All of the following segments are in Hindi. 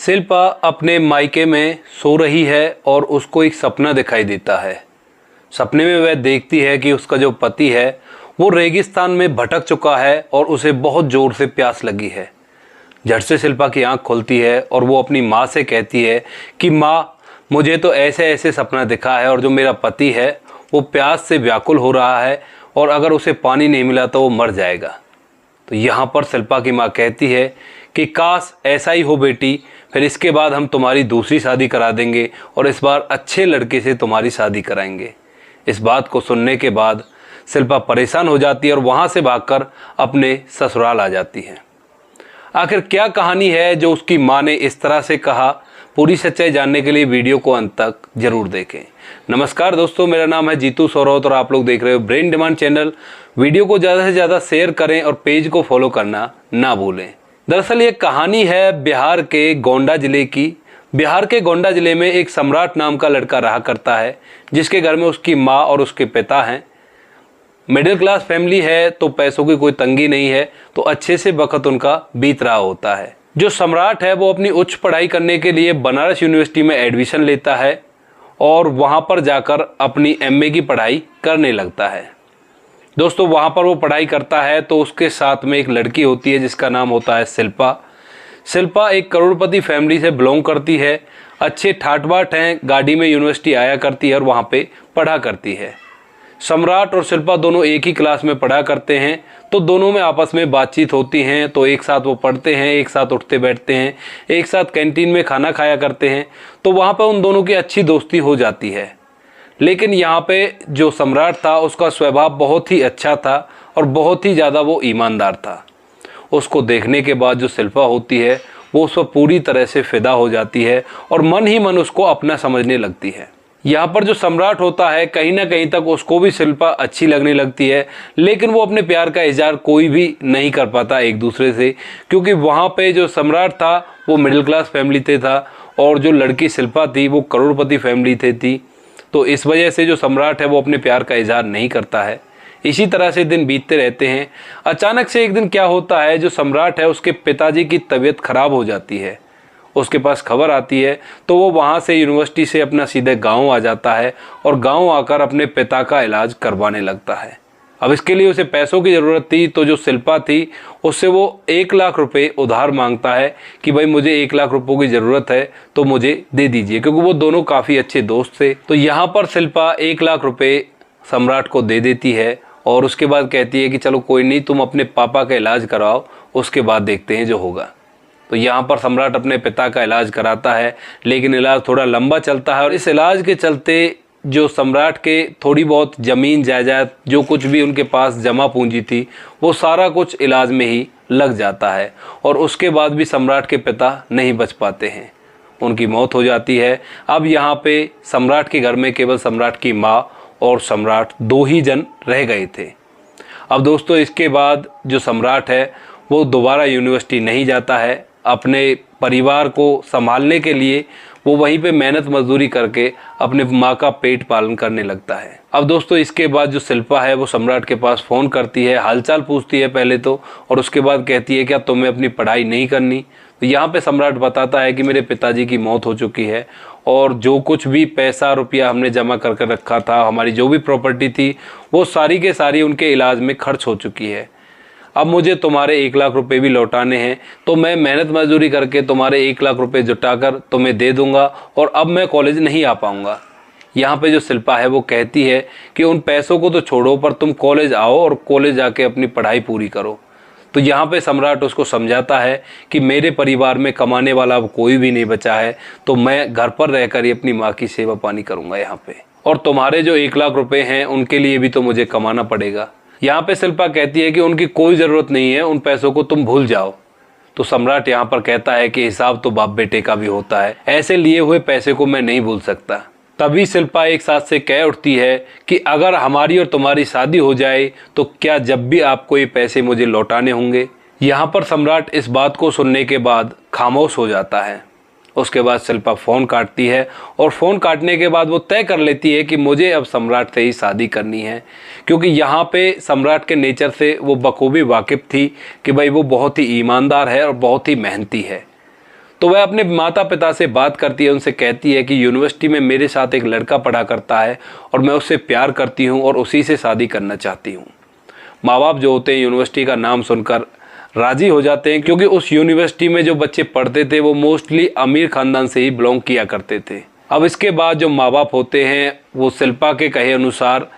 शिल्पा अपने मायके में सो रही है और उसको एक सपना दिखाई देता है। सपने में वह देखती है कि उसका जो पति है वो रेगिस्तान में भटक चुका है और उसे बहुत ज़ोर से प्यास लगी है। झट से शिल्पा की आंख खुलती है और वो अपनी माँ से कहती है कि माँ, मुझे तो ऐसे ऐसे सपना दिखा है और जो मेरा पति है वो प्यास से व्याकुल हो रहा है और अगर उसे पानी नहीं मिला तो वो मर जाएगा। तो यहाँ पर शिल्पा की माँ कहती है कि काश ऐसा ही हो बेटी, फिर इसके बाद हम तुम्हारी दूसरी शादी करा देंगे और इस बार अच्छे लड़के से तुम्हारी शादी कराएंगे। इस बात को सुनने के बाद शिल्पा परेशान हो जाती है और वहाँ से भागकर अपने ससुराल आ जाती है। आखिर क्या कहानी है जो उसकी माँ ने इस तरह से कहा, पूरी सच्चाई जानने के लिए वीडियो को अंत तक जरूर देखें। नमस्कार दोस्तों, मेरा नाम है जीतू सौरौत और आप लोग देख रहे हो ब्रेन डिमांड चैनल। वीडियो को ज़्यादा से ज़्यादा शेयर करें और पेज को फॉलो करना ना भूलें। दरअसल ये कहानी है बिहार के गोंडा ज़िले की। बिहार के गोंडा ज़िले में एक सम्राट नाम का लड़का रहा करता है, जिसके घर में उसकी माँ और उसके पिता हैं। मिडिल क्लास फैमिली है तो पैसों की कोई तंगी नहीं है, तो अच्छे से वक्त उनका बीत रहा होता है। जो सम्राट है वो अपनी उच्च पढ़ाई करने के लिए बनारस यूनिवर्सिटी में एडमिशन लेता है और वहाँ पर जाकर अपनी एमए की पढ़ाई करने लगता है। दोस्तों, वहाँ पर वो पढ़ाई करता है तो उसके साथ में एक लड़की होती है जिसका नाम होता है शिल्पा। शिल्पा एक करोड़पति फैमिली से बिलोंग करती है, अच्छे ठाट बाट हैं, गाड़ी में यूनिवर्सिटी आया करती है और वहाँ पे पढ़ा करती है। सम्राट और शिल्पा दोनों एक ही क्लास में पढ़ा करते हैं, तो दोनों में आपस में बातचीत होती हैं, तो एक साथ वो पढ़ते हैं, एक साथ उठते बैठते हैं, एक साथ कैंटीन में खाना खाया करते हैं, तो वहाँ पर उन दोनों की अच्छी दोस्ती हो जाती है। लेकिन यहाँ पे जो सम्राट था उसका स्वभाव बहुत ही अच्छा था और बहुत ही ज़्यादा वो ईमानदार था। उसको देखने के बाद जो शिल्पा होती है वो उस पर पूरी तरह से फिदा हो जाती है और मन ही मन उसको अपना समझने लगती है। यहाँ पर जो सम्राट होता है कहीं ना कहीं तक उसको भी शिल्पा अच्छी लगने लगती है, लेकिन वो अपने प्यार का इजहार कोई भी नहीं कर पाता एक दूसरे से, क्योंकि वहाँ पे जो सम्राट था वो मिडिल क्लास फैमिली से था और जो लड़की शिल्पा थी वो करोड़पति फैमिली से थी। तो इस वजह से जो सम्राट है वो अपने प्यार का इजहार नहीं करता है। इसी तरह से दिन बीतते रहते हैं। अचानक से एक दिन क्या होता है, जो सम्राट है उसके पिताजी की तबीयत खराब हो जाती है। उसके पास खबर आती है तो वो वहाँ से यूनिवर्सिटी से अपना सीधे गांव आ जाता है और गांव आकर अपने पिता का इलाज करवाने लगता है। अब इसके लिए उसे पैसों की ज़रूरत थी, तो जो शिल्पा थी उससे वो 1 लाख रुपए उधार मांगता है कि भाई मुझे 1 लाख रुपयों की ज़रूरत है तो मुझे दे दीजिए, क्योंकि वो दोनों काफ़ी अच्छे दोस्त थे। तो यहाँ पर शिल्पा 1 लाख रुपए सम्राट को दे देती है और उसके बाद कहती है कि चलो कोई नहीं, तुम अपने पापा का इलाज कराओ, उसके बाद देखते हैं जो होगा। तो यहाँ पर सम्राट अपने पिता का इलाज कराता है, लेकिन इलाज थोड़ा लंबा चलता है और इस इलाज के चलते जो सम्राट के थोड़ी बहुत ज़मीन जायदाद, जो कुछ भी उनके पास जमा पूंजी थी, वो सारा कुछ इलाज में ही लग जाता है और उसके बाद भी सम्राट के पिता नहीं बच पाते हैं, उनकी मौत हो जाती है। अब यहाँ पे सम्राट के घर में केवल सम्राट की माँ और सम्राट दो ही जन रह गए थे। अब दोस्तों, इसके बाद जो सम्राट है वो दोबारा यूनिवर्सिटी नहीं जाता है। अपने परिवार को संभालने के लिए वो वहीं पे मेहनत मजदूरी करके अपने माँ का पेट पालन करने लगता है। अब दोस्तों, इसके बाद जो शिल्पा है वो सम्राट के पास फ़ोन करती है, हालचाल पूछती है पहले तो, और उसके बाद कहती है क्या तुम्हें अपनी पढ़ाई नहीं करनी। तो यहाँ पे सम्राट बताता है कि मेरे पिताजी की मौत हो चुकी है और जो कुछ भी पैसा रुपया हमने जमा कर रखा था, हमारी जो भी प्रॉपर्टी थी, वो सारी के सारी उनके इलाज में खर्च हो चुकी है। अब मुझे तुम्हारे 1 लाख रुपए भी लौटाने हैं, तो मैं मेहनत मजदूरी करके तुम्हारे 1 लाख रुपए जुटाकर तुम्हें दे दूंगा और अब मैं कॉलेज नहीं आ पाऊंगा। यहाँ पे जो शिल्पा है वो कहती है कि उन पैसों को तो छोड़ो, पर तुम कॉलेज आओ और कॉलेज जाके अपनी पढ़ाई पूरी करो। तो यहाँ पे सम्राट उसको समझाता है कि मेरे परिवार में कमाने वाला अब कोई भी नहीं बचा है, तो मैं घर पर रहकर ही अपनी माँ की सेवा पानी करूँगा यहाँ पे, और तुम्हारे जो 1 लाख रुपए हैं उनके लिए भी तो मुझे कमाना पड़ेगा। यहाँ पे शिल्पा कहती है कि उनकी कोई ज़रूरत नहीं है, उन पैसों को तुम भूल जाओ। तो सम्राट यहाँ पर कहता है कि हिसाब तो बाप बेटे का भी होता है, ऐसे लिए हुए पैसे को मैं नहीं भूल सकता। तभी शिल्पा एक साथ से कह उठती है कि अगर हमारी और तुम्हारी शादी हो जाए तो क्या जब भी आपको ये पैसे मुझे लौटाने होंगे। यहाँ पर सम्राट इस बात को सुनने के बाद खामोश हो जाता है। उसके बाद शिल्पा फ़ोन काटती है और फ़ोन काटने के बाद वो तय कर लेती है कि मुझे अब सम्राट से ही शादी करनी है, क्योंकि यहाँ पे सम्राट के नेचर से वो बखूबी वाकिफ़ थी कि भाई वो बहुत ही ईमानदार है और बहुत ही मेहनती है। तो वह अपने माता पिता से बात करती है, उनसे कहती है कि यूनिवर्सिटी में मेरे साथ एक लड़का पढ़ा करता है और मैं उससे प्यार करती हूँ और उसी से शादी करना चाहती हूँ। माँ बाप जो होते हैं यूनिवर्सिटी का नाम सुनकर राज़ी हो जाते हैं, क्योंकि उस यूनिवर्सिटी में जो बच्चे पढ़ते थे वो मोस्टली अमीर ख़ानदान से ही बिलोंग किया करते थे। अब इसके बाद जो माँ बाप होते हैं वो शिल्पा के कहे अनुसार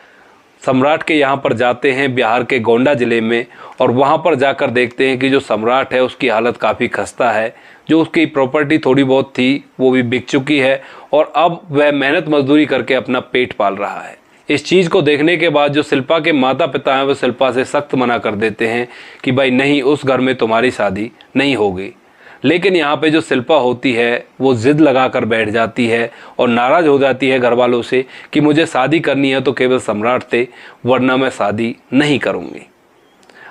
सम्राट के यहाँ पर जाते हैं, बिहार के गोंडा ज़िले में, और वहाँ पर जाकर देखते हैं कि जो सम्राट है उसकी हालत काफ़ी खस्ता है। जो उसकी प्रॉपर्टी थोड़ी बहुत थी वो भी बिक चुकी है और अब वह मेहनत मजदूरी करके अपना पेट पाल रहा है। इस चीज़ को देखने के बाद जो शिल्पा के माता पिता हैं वो शिल्पा से सख्त मना कर देते हैं कि भाई नहीं, उस घर में तुम्हारी शादी नहीं होगी। लेकिन यहाँ पे जो शिल्पा होती है वो ज़िद लगा कर बैठ जाती है और नाराज़ हो जाती है घर वालों से कि मुझे शादी करनी है तो केवल सम्राट से, वरना मैं शादी नहीं करूँगी।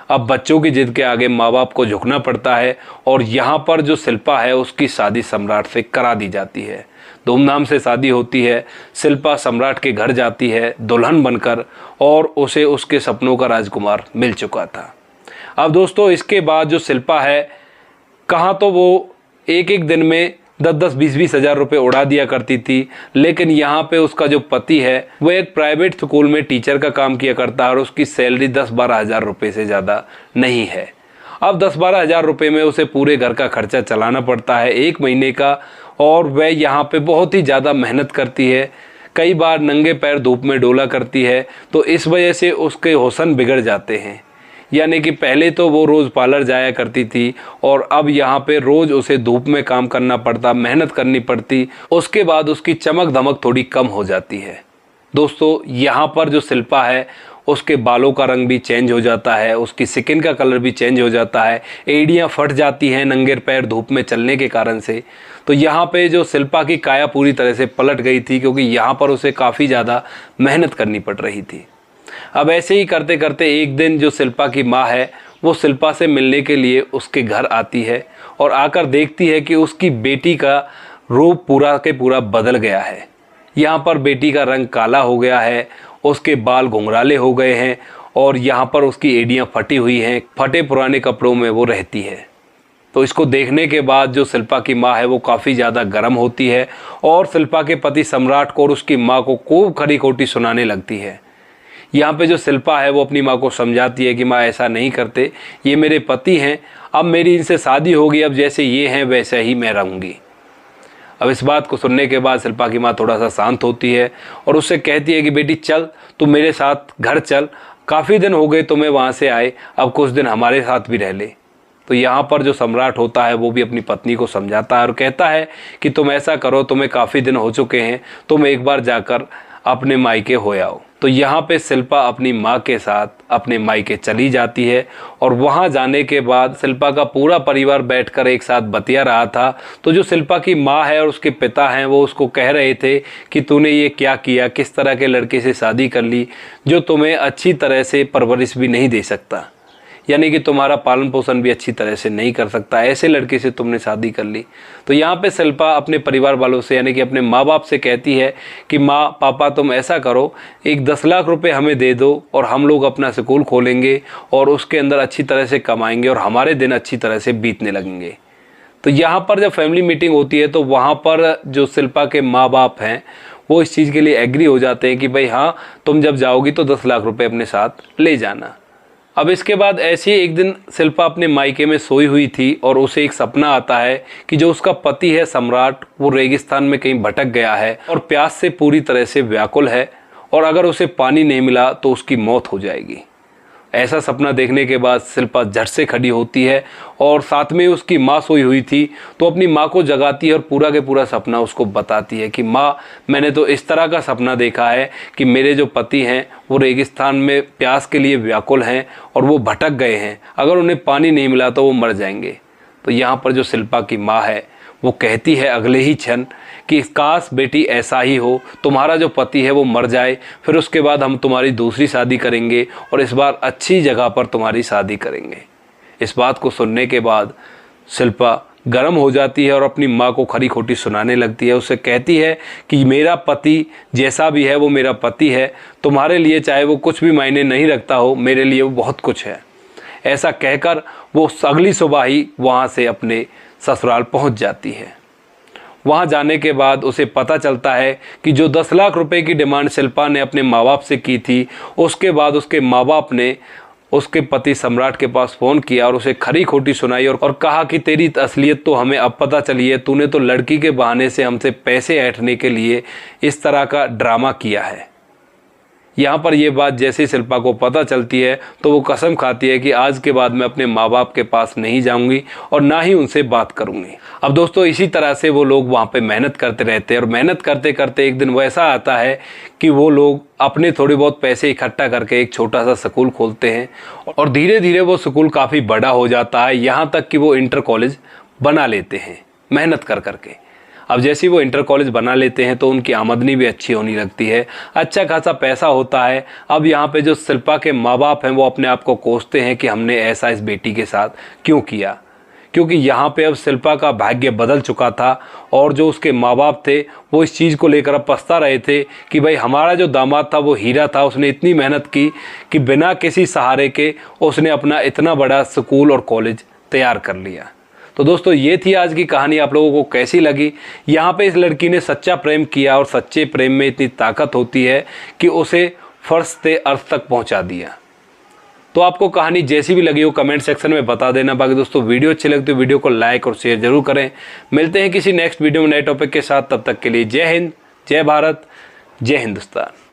अब बच्चों की ज़िद के आगे माँ बाप को झुकना पड़ता है और यहाँ पर जो शिल्पा है उसकी शादी सम्राट से करा दी जाती है। धूमधाम से शादी होती है। शिल्पा सम्राट के घर जाती है दुल्हन बनकर और उसे उसके सपनों का राजकुमार मिल चुका था। अब दोस्तों इसके बाद जो शिल्पा है, कहाँ तो वो एक एक दिन में 10-10, 20-20 हज़ार रुपये उड़ा दिया करती थी, लेकिन यहाँ पे उसका जो पति है वो एक प्राइवेट स्कूल में टीचर का काम किया करता है और उसकी सैलरी 10-12 हज़ार रुपये से ज़्यादा नहीं है। अब 10-12 हज़ार रुपये में उसे पूरे घर का खर्चा चलाना पड़ता है 1 महीने का, और वह यहाँ पे बहुत ही ज़्यादा मेहनत करती है। कई बार नंगे पैर धूप में डोला करती है, तो इस वजह से उसके हुस्न बिगड़ जाते हैं। यानी कि पहले तो वो रोज़ पार्लर जाया करती थी और अब यहाँ पे रोज़ उसे धूप में काम करना पड़ता, मेहनत करनी पड़ती। उसके बाद उसकी चमक धमक थोड़ी कम हो जाती है। दोस्तों यहाँ पर जो शिल्पा है उसके बालों का रंग भी चेंज हो जाता है, उसकी स्किन का कलर भी चेंज हो जाता है, एड़ियाँ फट जाती हैं नंगे पैर धूप में चलने के कारण से। तो यहाँ पे जो शिल्पा की काया पूरी तरह से पलट गई थी, क्योंकि यहाँ पर उसे काफ़ी ज़्यादा मेहनत करनी पड़ रही थी। अब ऐसे ही करते करते एक दिन जो शिल्पा की माँ है वो शिल्पा से मिलने के लिए उसके घर आती है और आकर देखती है कि उसकी बेटी का रूप पूरा के पूरा बदल गया है। यहाँ पर बेटी का रंग काला हो गया है, उसके बाल घुंघराले हो गए हैं और यहाँ पर उसकी एड़ियाँ फटी हुई हैं, फटे पुराने कपड़ों में वो रहती है। तो इसको देखने के बाद जो शिल्पा की माँ है वो काफ़ी ज़्यादा गर्म होती है और शिल्पा के पति सम्राट को और उसकी माँ को खूब खरी खोटी सुनाने लगती है। यहाँ पे जो शिल्पा है वो अपनी माँ को समझाती है कि माँ ऐसा नहीं करते, ये मेरे पति हैं, अब मेरी इनसे शादी होगी, अब जैसे ये हैं वैसे ही मैं रहूँगी। अब इस बात को सुनने के बाद शिल्पा की माँ थोड़ा सा शांत होती है और उससे कहती है कि बेटी चल, तू मेरे साथ घर चल, काफ़ी दिन हो गए तुम्हें वहाँ से आए, अब कुछ दिन हमारे साथ भी रह ले। तो यहाँ पर जो सम्राट होता है वो भी अपनी पत्नी को समझाता है और कहता है कि तुम ऐसा करो, तुम्हें काफ़ी दिन हो चुके हैं, तुम एक बार जाकर अपने मायके हो आओ। तो यहाँ पे शिल्पा अपनी माँ के साथ अपने मायके चली जाती है और वहाँ जाने के बाद शिल्पा का पूरा परिवार बैठकर एक साथ बतिया रहा था। तो जो शिल्पा की माँ है और उसके पिता हैं वो उसको कह रहे थे कि तूने ये क्या किया, किस तरह के लड़के से शादी कर ली जो तुम्हें अच्छी तरह से परवरिश भी नहीं दे सकता, यानी कि तुम्हारा पालन पोषण भी अच्छी तरह से नहीं कर सकता, ऐसे लड़के से तुमने शादी कर ली। तो यहाँ पे शिल्पा अपने परिवार वालों से यानी कि अपने माँ बाप से कहती है कि माँ पापा तुम ऐसा करो, एक 10 लाख रुपए हमें दे दो और हम लोग अपना स्कूल खोलेंगे और उसके अंदर अच्छी तरह से कमाएंगे और हमारे दिन अच्छी तरह से बीतने लगेंगे। तो यहाँ पर जब फैमिली मीटिंग होती है तो वहाँ पर जो शिल्पा के माँ बाप हैं वो इस चीज़ के लिए एग्री हो जाते हैं कि भाई हाँ, तुम जब जाओगी तो 10 लाख रुपये अपने साथ ले जाना। अब इसके बाद ऐसे ही एक दिन शिल्पा अपने मायके में सोई हुई थी और उसे एक सपना आता है कि जो उसका पति है सम्राट वो रेगिस्तान में कहीं भटक गया है और प्यास से पूरी तरह से व्याकुल है और अगर उसे पानी नहीं मिला तो उसकी मौत हो जाएगी। ऐसा सपना देखने के बाद शिल्पा झट से खड़ी होती है और साथ में उसकी माँ सोई हुई थी तो अपनी माँ को जगाती है और पूरा के पूरा सपना उसको बताती है कि माँ, मैंने तो इस तरह का सपना देखा है कि मेरे जो पति हैं वो रेगिस्तान में प्यास के लिए व्याकुल हैं और वो भटक गए हैं, अगर उन्हें पानी नहीं मिला तो वो मर जाएंगे। तो यहाँ पर जो शिल्पा की माँ है वो कहती है अगले ही क्षण कि काश बेटी ऐसा ही हो, तुम्हारा जो पति है वो मर जाए, फिर उसके बाद हम तुम्हारी दूसरी शादी करेंगे और इस बार अच्छी जगह पर तुम्हारी शादी करेंगे। इस बात को सुनने के बाद शिल्पा गर्म हो जाती है और अपनी माँ को खरी खोटी सुनाने लगती है। उसे कहती है कि मेरा पति जैसा भी है वो मेरा पति है, तुम्हारे लिए चाहे वो कुछ भी मायने नहीं रखता हो, मेरे लिए वो बहुत कुछ है। ऐसा कहकर वो अगली सुबह ही वहाँ से अपने ससुराल पहुंच जाती है। वहां जाने के बाद उसे पता चलता है कि जो 10 लाख रुपए की डिमांड शिल्पा ने अपने माँ बाप से की थी, उसके बाद उसके माँ बाप ने उसके पति सम्राट के पास फ़ोन किया और उसे खरी खोटी सुनाई और कहा कि तेरी असलियत तो हमें अब पता चली है, तूने तो लड़की के बहाने से हमसे पैसे ऐंठने के लिए इस तरह का ड्रामा किया है। यहाँ पर यह बात जैसे ही शिल्पा को पता चलती है तो वो कसम खाती है कि आज के बाद मैं अपने माँ बाप के पास नहीं जाऊँगी और ना ही उनसे बात करूँगी। अब दोस्तों इसी तरह से वो लोग वहाँ पे मेहनत करते रहते हैं और मेहनत करते करते एक दिन वैसा आता है कि वो लोग अपने थोड़े बहुत पैसे इकट्ठा करके एक छोटा सा स्कूल खोलते हैं और धीरे धीरे वो स्कूल काफ़ी बड़ा हो जाता है, यहाँ तक कि वो इंटर कॉलेज बना लेते हैं मेहनत कर करके। अब जैसे ही वो इंटर कॉलेज बना लेते हैं तो उनकी आमदनी भी अच्छी होने लगती है, अच्छा खासा पैसा होता है। अब यहाँ पे जो शिल्पा के माँ बाप हैं वो अपने आप को कोसते हैं कि हमने ऐसा इस बेटी के साथ क्यों किया, क्योंकि यहाँ पे अब शिल्पा का भाग्य बदल चुका था और जो उसके माँ बाप थे वो इस चीज़ को लेकर अब पछता रहे थे कि भाई हमारा जो दामाद था वो हीरा था, उसने इतनी मेहनत की कि बिना किसी सहारे के उसने अपना इतना बड़ा स्कूल और कॉलेज तैयार कर लिया। तो दोस्तों ये थी आज की कहानी, आप लोगों को कैसी लगी? यहाँ पे इस लड़की ने सच्चा प्रेम किया और सच्चे प्रेम में इतनी ताकत होती है कि उसे फर्श से अर्थ तक पहुँचा दिया। तो आपको कहानी जैसी भी लगी हो कमेंट सेक्शन में बता देना। बाकी दोस्तों वीडियो अच्छी लगी तो वीडियो को लाइक और शेयर जरूर करें। मिलते हैं किसी नेक्स्ट वीडियो में नए टॉपिक के साथ, तब तक के लिए जय हिंद, जय भारत, जय हिंदुस्तान।